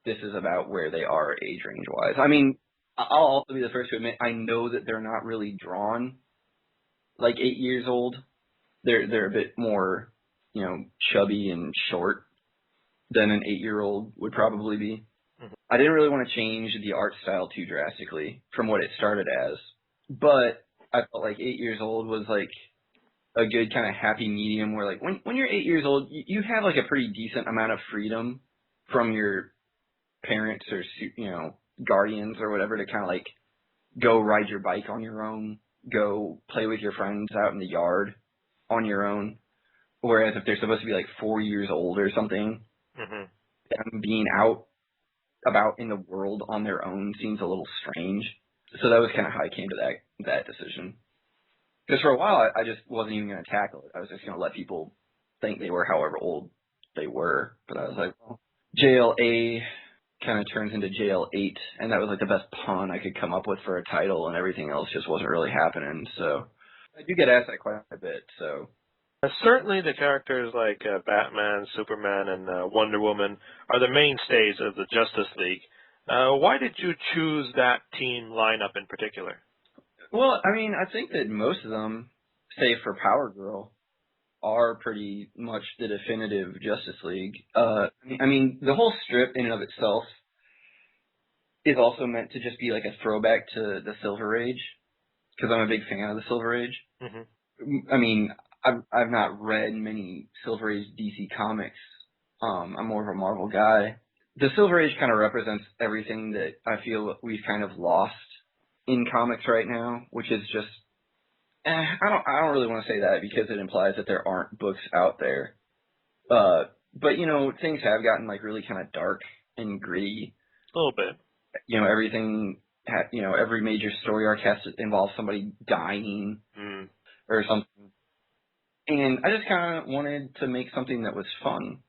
this is about where they are age range wise. I mean, I'll also be the first to admit, I know that they're not really drawn like 8 years old. They're a bit more, chubby and short than an 8-year-old would probably be. Mm-hmm. I didn't really want to change the art style too drastically from what it started as, but I felt like 8 years old was like a good kind of happy medium where like when you're 8 years old, you have like a pretty decent amount of freedom from your parents or, you know, guardians or whatever to kind of like go ride your bike on your own, go play with your friends out in the yard on your own. Whereas if they're supposed to be like 4 years old or something, them being out about in the world on their own seems a little strange. So that was kind of how I came to that decision. Because for a while, I just wasn't even going to tackle it. I was just going to let people think they were however old they were. But I was like, well, JL8 kind of turns into JL8, and that was like the best pun I could come up with for a title, and everything else just wasn't really happening. So I do get asked that quite a bit. So Certainly the characters like Batman, Superman, and Wonder Woman are the mainstays of the Justice League. Why did you choose that team lineup in particular? well, I mean, I think that most of them, save for Power Girl, are pretty much the definitive Justice League. I mean, the whole strip in and of itself is also meant to just be like a throwback to the Silver Age, because I'm a big fan of the Silver Age. I mean, I've not read many Silver Age DC comics. I'm more of a Marvel guy. The Silver Age kind of represents everything that I feel we've kind of lost in comics right now, which is just I don't really want to say that because it implies that there aren't books out there. But you know, things have gotten like really kind of dark and gritty. A little bit. You know, everything. You know, every major story arc has to involve somebody dying or something. And I just kind of wanted to make something that was fun.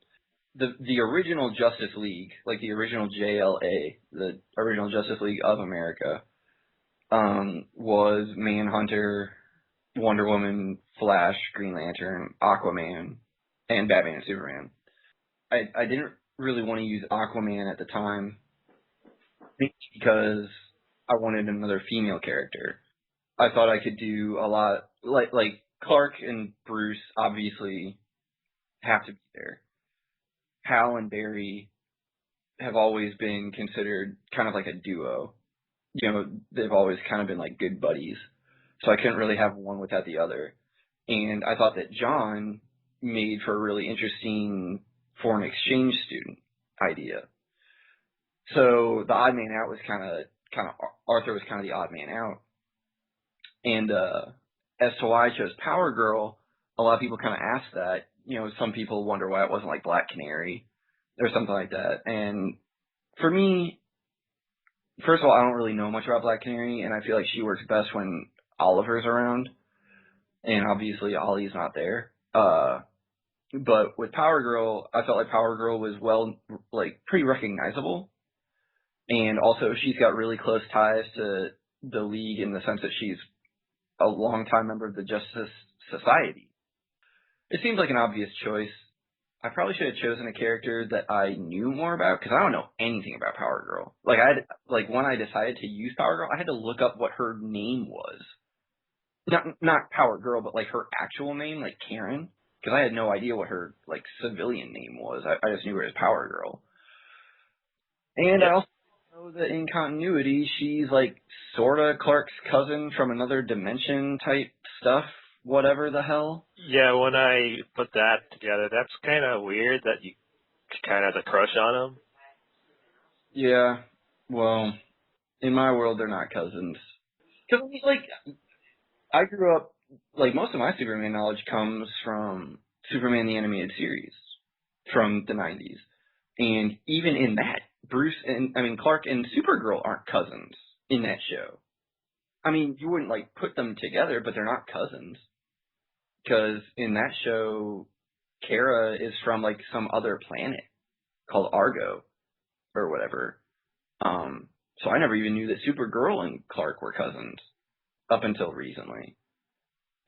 The original Justice League, like the original JLA, the original Justice League of America, was Manhunter, Wonder Woman, Flash, Green Lantern, Aquaman, and Batman and Superman. I didn't really want to use Aquaman at the time because I wanted another female character. I thought I could do a lot, like Clark and Bruce obviously have to be there. Hal and Barry have always been considered kind of like a duo. You know, they've always kind of been like good buddies. So I couldn't really have one without the other. And I thought that John made for a really interesting foreign exchange student idea. So the odd man out was kind of Arthur was kind of the odd man out. And as to why I chose Power Girl, a lot of people kind of ask that. You know, some people wonder why it wasn't like Black Canary or something like that. And for me, first of all, I don't really know much about Black Canary, and I feel like she works best when Oliver's around. And obviously Ollie's not there. But with Power Girl, I felt like Power Girl was pretty recognizable. And also she's got really close ties to the League in the sense that she's a longtime member of the Justice Society. It seems like an obvious choice. I probably should have chosen a character that I knew more about because I don't know anything about Power Girl. When I decided to use Power Girl, I had to look up what her name was. Not Power Girl, but like her actual name, like Karen, because I had no idea what her like civilian name was. I just knew her as Power Girl. And I also know that in continuity, she's like sorta Clark's cousin from another dimension type stuff, whatever the hell. Yeah, when I put that together, that's kind of weird that you kind of had a crush on him. Yeah, well, in my world, they're not cousins. Because I grew up, most of my Superman knowledge comes from Superman the Animated Series from the 90s. And even in that, Clark and Supergirl aren't cousins in that show. I mean, you wouldn't, put them together, but they're not cousins. Because in that show, Kara is from, some other planet called Argo or whatever. So I never even knew that Supergirl and Clark were cousins up until recently.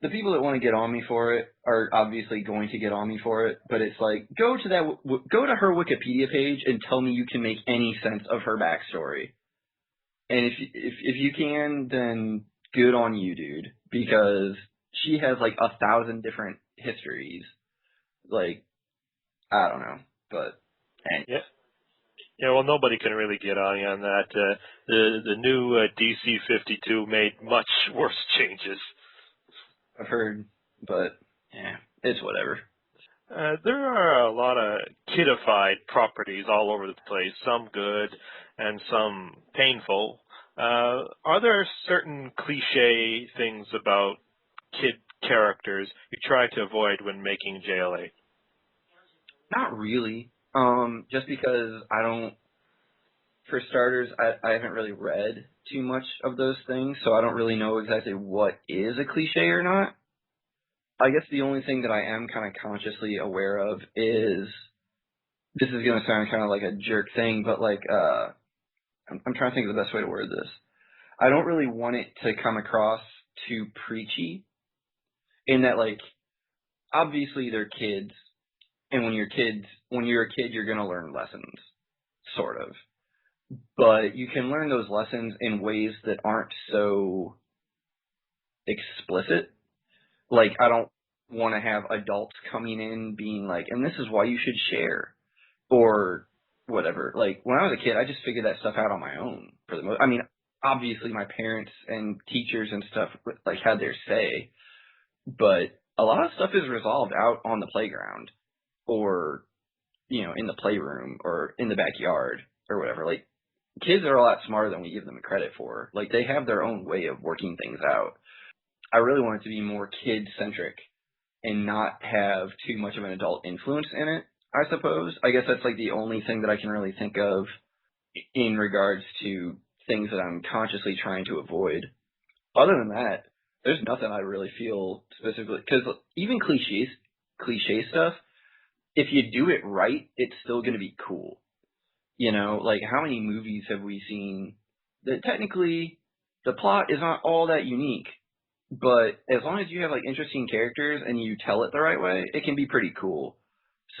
The people that want to get on me for it are obviously going to get on me for it, but it's go to her Wikipedia page and tell me you can make any sense of her backstory. And if you can, then good on you, dude, because she has 1,000 different histories. I don't know, but Yeah. Yeah, well, nobody can really get on you on that. The new DC 52 made much worse changes. I've heard, but yeah, it's whatever. There are a lot of kidified properties all over the place, some good and some painful. Are there certain cliche things about kid characters you try to avoid when making JL8? Not really. Just because I don't, for starters, I haven't really read too much of those things, so I don't really know exactly what is a cliche or not. I guess the only thing that I am kind of consciously aware of is, this is going to sound kind of like a jerk thing, but like, I'm trying to think of the best way to word this. I don't really want it to come across too preachy in that, like, obviously they're kids, and when you're a kid, you're going to learn lessons, sort of. But you can learn those lessons in ways that aren't so explicit. Like, I don't want to have adults coming in being like, and this is why you should share, or whatever. Like, when I was a kid, I just figured that stuff out on my own for the most. I mean, obviously my parents and teachers and stuff like had their say, but a lot of stuff is resolved out on the playground, or in the playroom, or in the backyard, or whatever. Like, kids are a lot smarter than we give them credit for. Like, they have their own way of working things out. I really want it to be more kid-centric and not have too much of an adult influence in it, I suppose. I guess that's like the only thing that I can really think of in regards to things that I'm consciously trying to avoid. Other than that, there's nothing I really feel specifically, because even cliche stuff, if you do it right, it's still going to be cool. Like, how many movies have we seen that technically the plot is not all that unique, but as long as you have like interesting characters and you tell it the right way, it can be pretty cool.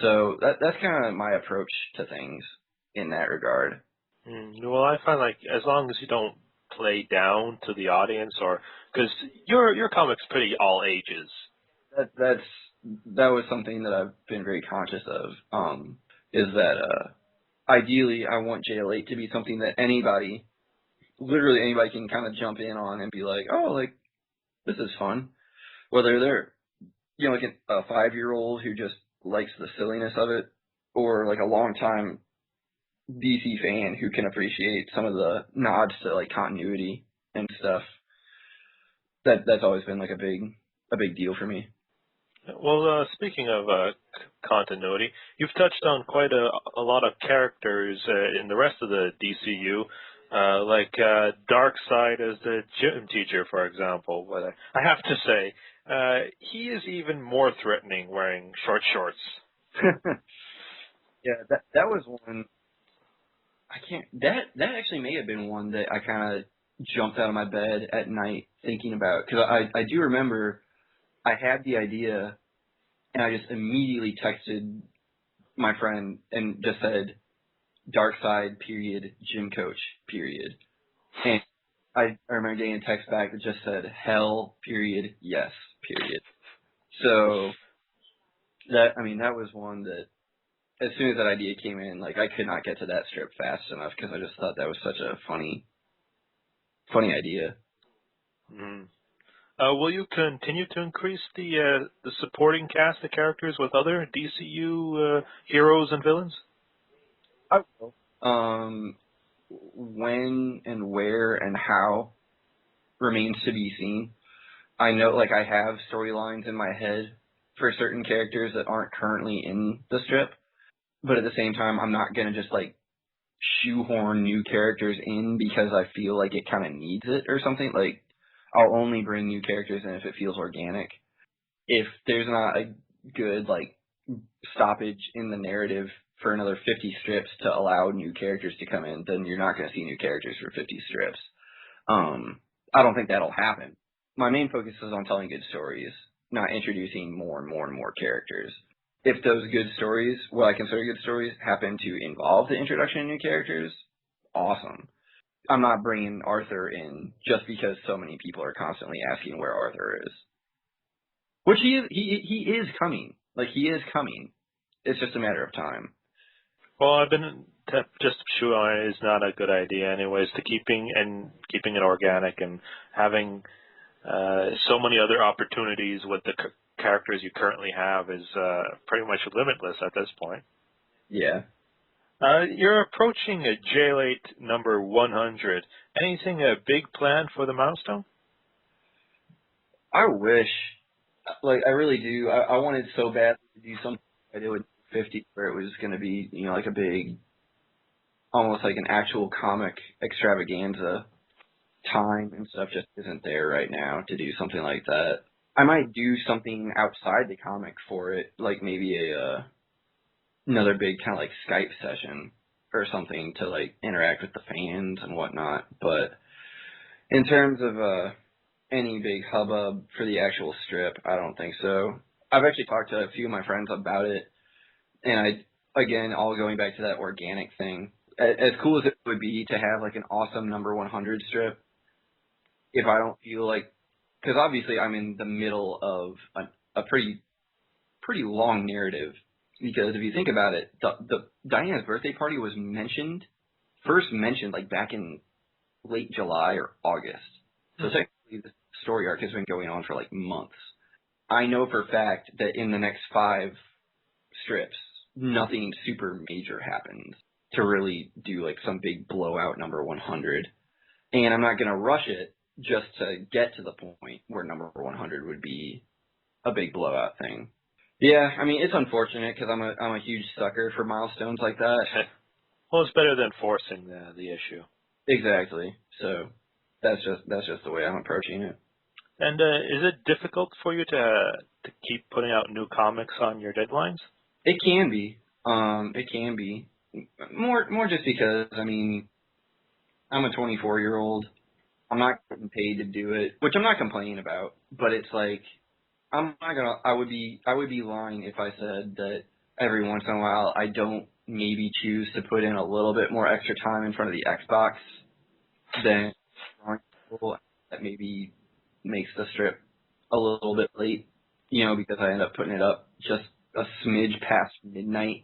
So that's kind of my approach to things in that regard. Well, I find like as long as you don't play down to the audience, or because your comic's pretty all ages. That was something that I've been very conscious of. Is that ideally I want JL8 to be something that literally anybody can kind of jump in on and be like, oh, like, this is fun. Whether they're, like a 5-year-old who just likes the silliness of it, or like a long time DC fan who can appreciate some of the nods to like continuity and stuff. That's always been like a big deal for me. Well, speaking of continuity, you've touched on quite a lot of characters in the rest of the DCU, like Darkside as the gym teacher, for example. But I have to say, he is even more threatening wearing short shorts. Yeah, that was one. I can't. That actually may have been one that I kind of jumped out of my bed at night thinking about, because I do remember I had the idea and I just immediately texted my friend and just said Darkside period gym coach period, and I remember getting a text back that just said hell period yes period. So that was one that, as soon as that idea came in, like, I could not get to that strip fast enough because I just thought that was such a funny idea. Mm. Will you continue to increase the supporting cast of characters with other DCU heroes and villains? I will. When and where and how remains to be seen. I know, like, I have storylines in my head for certain characters that aren't currently in the strip, but at the same time, I'm not gonna just like shoehorn new characters in because I feel like it kind of needs it or something. Like, I'll only bring new characters in if it feels organic. If there's not a good like stoppage in the narrative for another 50 strips to allow new characters to come in, then you're not going to see new characters for 50 strips. I don't think that'll happen. My main focus is on telling good stories, not introducing more and more and more characters. If those good stories, what I consider good stories, happen to involve the introduction of new characters, awesome. I'm not bringing Arthur in just because so many people are constantly asking where Arthur is. Which he is coming. Like, he is coming. It's just a matter of time. Well, I've been just shoehorning is not a good idea, anyways. To keeping it organic and having so many other opportunities with the characters you currently have is pretty much limitless at this point. Yeah. You're approaching a JL8 number 100. Anything big planned for the milestone? I wish, like, I really do. I wanted so bad to do something I did with 50 where it was going to be, like a big, almost like an actual comic extravaganza. Time and stuff just isn't there right now to do something like that. I might do something outside the comic for it, like maybe another big kind of like Skype session or something to like interact with the fans and whatnot. But in terms of any big hubbub for the actual strip, I don't think so. I've actually talked to a few of my friends about it, and again, all going back to that organic thing. As cool as it would be to have like an awesome number 100 strip, if I don't feel like, because obviously I'm in the middle of a pretty long narrative. Because if you think about it, the Diana's birthday party was first mentioned like back in late July or August. So technically the story arc has been going on for like months. I know for a fact that in the next 5 strips, nothing super major happens to really do like some big blowout number 100. And I'm not going to rush it just to get to the point where number 100 would be a big blowout thing. Yeah, I mean, it's unfortunate because I'm a huge sucker for milestones like that. Well, it's better than forcing the issue. Exactly. So that's just the way I'm approaching it. And is it difficult for you to keep putting out new comics on your deadlines? It can be. It can be. More just because, I mean, I'm a 24-year-old. I'm not getting paid to do it, which I'm not complaining about, but it's like, I would be lying if I said that every once in a while I don't maybe choose to put in a little bit more extra time in front of the Xbox than drawing people. That maybe makes the strip a little bit late, because I end up putting it up just a smidge past midnight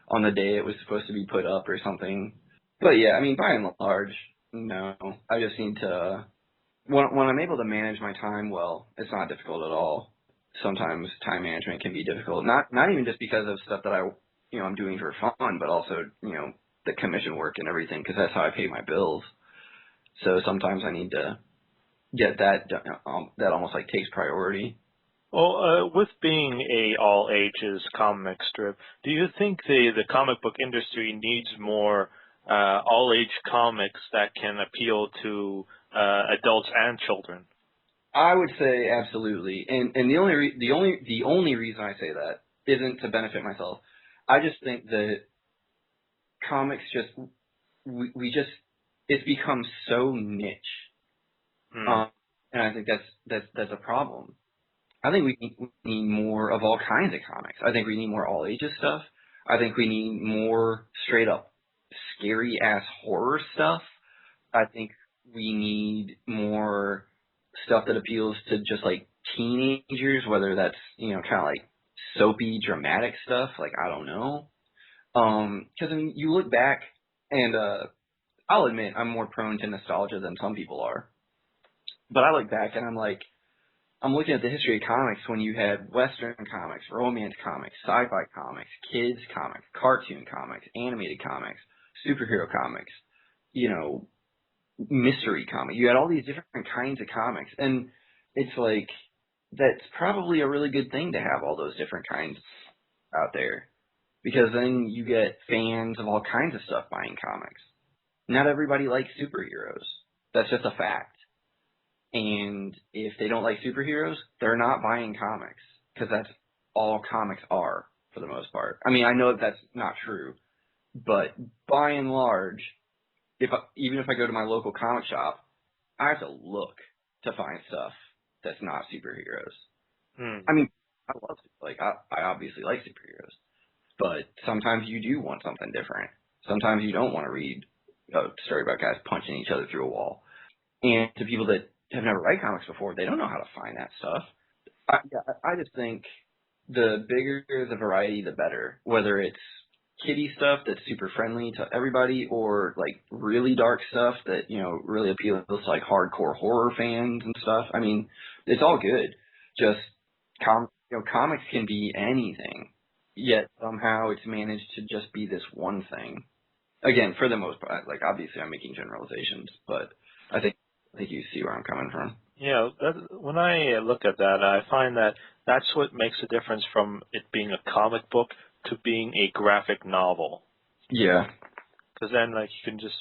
on the day it was supposed to be put up or something. But yeah, I mean, by and large, no. I just need to, when I'm able to manage my time well, it's not difficult at all. Sometimes time management can be difficult. Not even just because of stuff that I'm doing for fun, but also, the commission work and everything, because that's how I pay my bills. So sometimes I need to get that done. That almost like takes priority. Well, with being a all ages comic strip, do you think the comic book industry needs more all age comics that can appeal to adults and children? I would say absolutely, and the only reason I say that isn't to benefit myself. I just think that comics it's become so niche, and I think that's a problem. I think we need more of all kinds of comics. I think we need more all ages stuff. I think we need more straight up scary ass horror stuff. I think we need more stuff that appeals to just like teenagers, whether that's, kind of like soapy, dramatic stuff. Like, I don't know. Cause I mean, you look back and, I'll admit I'm more prone to nostalgia than some people are, but I look back and I'm looking at the history of comics when you had Western comics, romance comics, sci-fi comics, kids comics, cartoon comics, animated comics, superhero comics, mystery comic. You had all these different kinds of comics, and it's like, that's probably a really good thing to have all those different kinds out there, because then you get fans of all kinds of stuff buying comics. Not everybody likes superheroes. That's just a fact. And if they don't like superheroes, they're not buying comics, because that's all comics are for the most part. I mean, I know that's not true, but by and large, even if I go to my local comic shop, I have to look to find stuff that's not superheroes. I mean, I obviously like superheroes, but sometimes you do want something different. Sometimes you don't want to read a story about guys punching each other through a wall. And to people that have never read comics before, they don't know how to find that stuff. I just think the bigger the variety, the better. Whether it's kiddie stuff that's super friendly to everybody, or like really dark stuff that, really appeals to like hardcore horror fans and stuff. I mean, it's all good. Just comics comics can be anything, yet somehow it's managed to just be this one thing. Again, for the most part, like obviously I'm making generalizations, but I think you see where I'm coming from. Yeah, when I look at that, I find that that's what makes a difference from it being a comic book to being a graphic novel. Yeah, Because then, like, you can just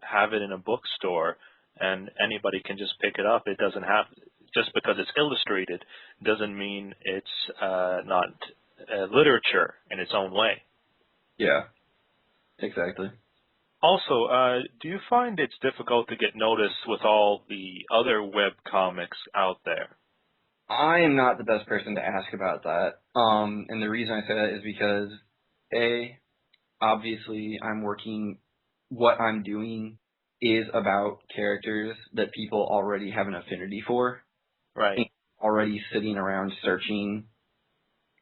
have it in a bookstore, and anybody can just pick it up. It doesn't have just because it's illustrated doesn't mean it's not literature in its own way. yeah, exactly. Also, do you find it's difficult to get noticed with all the other web comics out there? I am not the best person to ask about that. And the reason I say that is because obviously what I'm doing is about characters that people already have an affinity for, Right. and already sitting around searching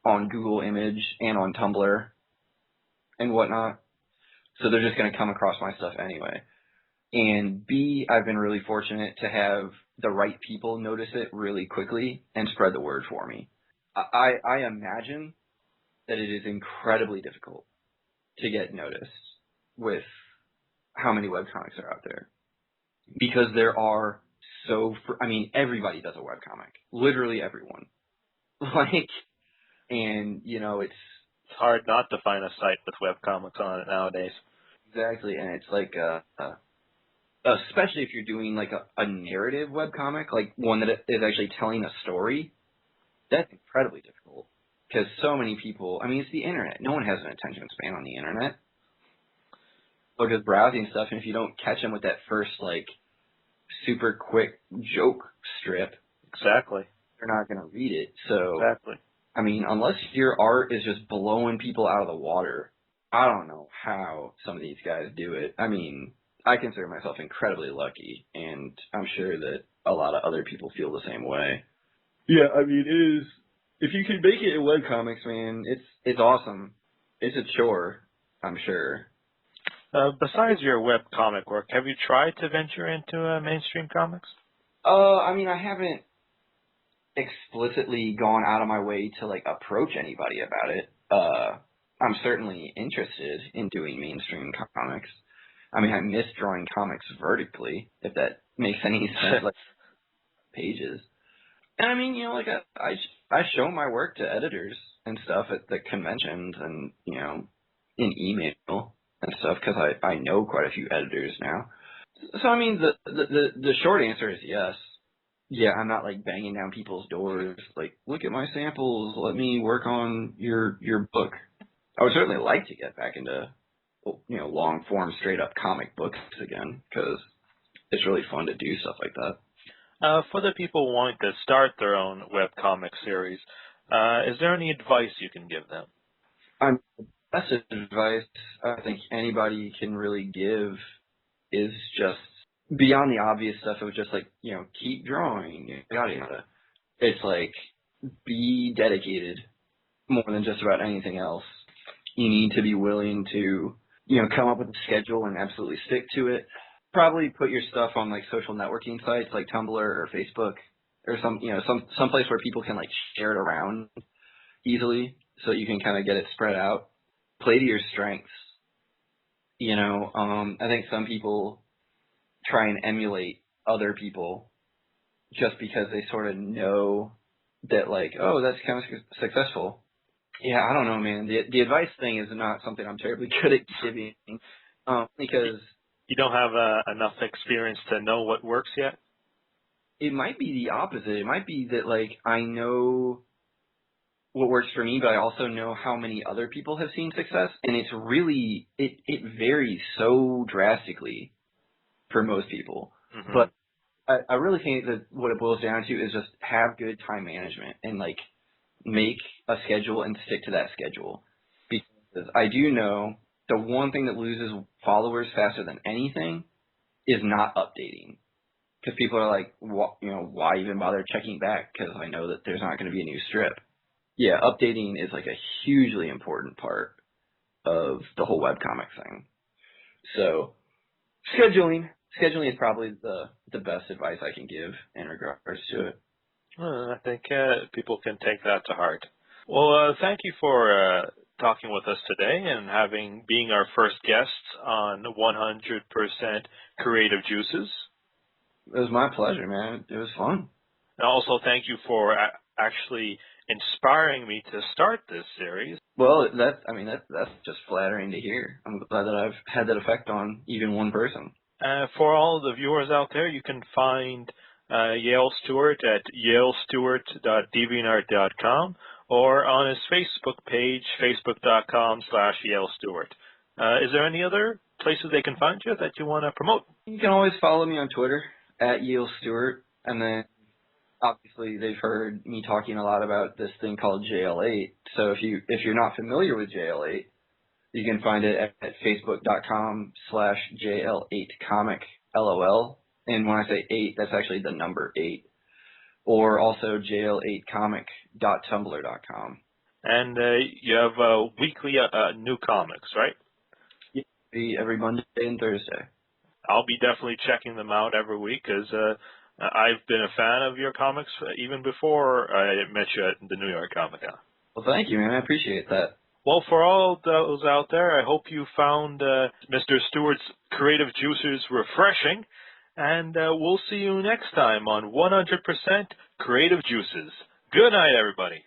on Google Image and on Tumblr and whatnot. So they're just going to come across my stuff anyway. And B, I've been really fortunate to have the right people notice it really quickly and spread the word for me. I imagine that it is incredibly difficult to get noticed with how many webcomics are out there. Because there are everybody does a webcomic. Literally everyone. Like, and, it's It's hard not to find a site with web comics on it nowadays. exactly, and it's like, especially if you're doing like a narrative webcomic, like one that is actually telling a story, that's incredibly difficult. Because so many people, it's the internet. No one has an attention span on the internet. They're just browsing stuff, and if you don't catch them with that first, like, super quick joke strip, Exactly. they're not going to read it. So, Exactly. unless your art is just blowing people out of the water, I don't know how some of these guys do it. I consider myself incredibly lucky, and I'm sure that a lot of other people feel the same way. Yeah, it is. If you can make it in webcomics, man, it's awesome. It's a chore, I'm sure. Besides your web comic work, have you tried to venture into mainstream comics? I haven't explicitly gone out of my way to like approach anybody about it. I'm certainly interested in doing mainstream comics. I miss drawing comics vertically, if that makes any sense, like pages. And I show my work to editors and stuff at the conventions and, in email and stuff because I know quite a few editors now. So, the short answer is yes. Yeah, I'm not like banging down people's doors, like, look at my samples, let me work on your book. I would certainly like to get back into, long form, straight up comic books again, because it's really fun to do stuff like that. For the people wanting to start their own webcomic series, is there any advice you can give them? The best advice I think anybody can really give is just beyond the obvious stuff of just like, keep drawing, yada yada. It's like, be dedicated more than just about anything else. You need to be willing to, come up with a schedule and absolutely stick to it. Probably put your stuff on like social networking sites like Tumblr or Facebook or some place where people can like share it around easily so you can kind of get it spread out. Play to your strengths. I think some people try and emulate other people just because they sort of know that like, oh, that's kind of successful. Yeah, I don't know, man. The advice thing is not something I'm terribly good at giving, because You don't have enough experience to know what works yet? it might be the opposite. It might be that like I know what works for me, but I also know how many other people have seen success, and it's really it varies so drastically for most people. Mm-hmm. But I really think that what it boils down to is just have good time management and like make a schedule and stick to that schedule. Because I do know the one thing that loses followers faster than anything is not updating. Because people are like, why even bother checking back? Because I know that there's not going to be a new strip. Yeah, updating is like a hugely important part of the whole webcomic thing. So scheduling is probably the best advice I can give in regards to it. I think people can take that to heart. Well, thank you for talking with us today and being our first guests on 100% Creative Juices. It was my pleasure, man. It was fun. And also thank you for actually inspiring me to start this series. Well, that's just flattering to hear. I'm glad that I've had that effect on even one person. For all the viewers out there, you can find Yale Stewart at yalestewart.deviantart.com or on his Facebook page, facebook.com/Yale Stewart. Is there any other places they can find you that you want to promote? You can always follow me on Twitter at Yale Stewart, and then obviously they've heard me talking a lot about this thing called JL8. So if you're not familiar with JL8, you can find it at facebook.com/JL8comic LOL. And when I say 8, that's actually the number 8. Or also JL8comic.tumblr.com. And you have weekly new comics, right? Every Monday and Thursday. I'll be definitely checking them out every week because I've been a fan of your comics even before I met you at the New York Comic Con. Well, thank you, man. I appreciate that. Well, for all those out there, I hope you found Mr. Stewart's Creative Juices refreshing, and we'll see you next time on 100% Creative Juices. Good night, everybody.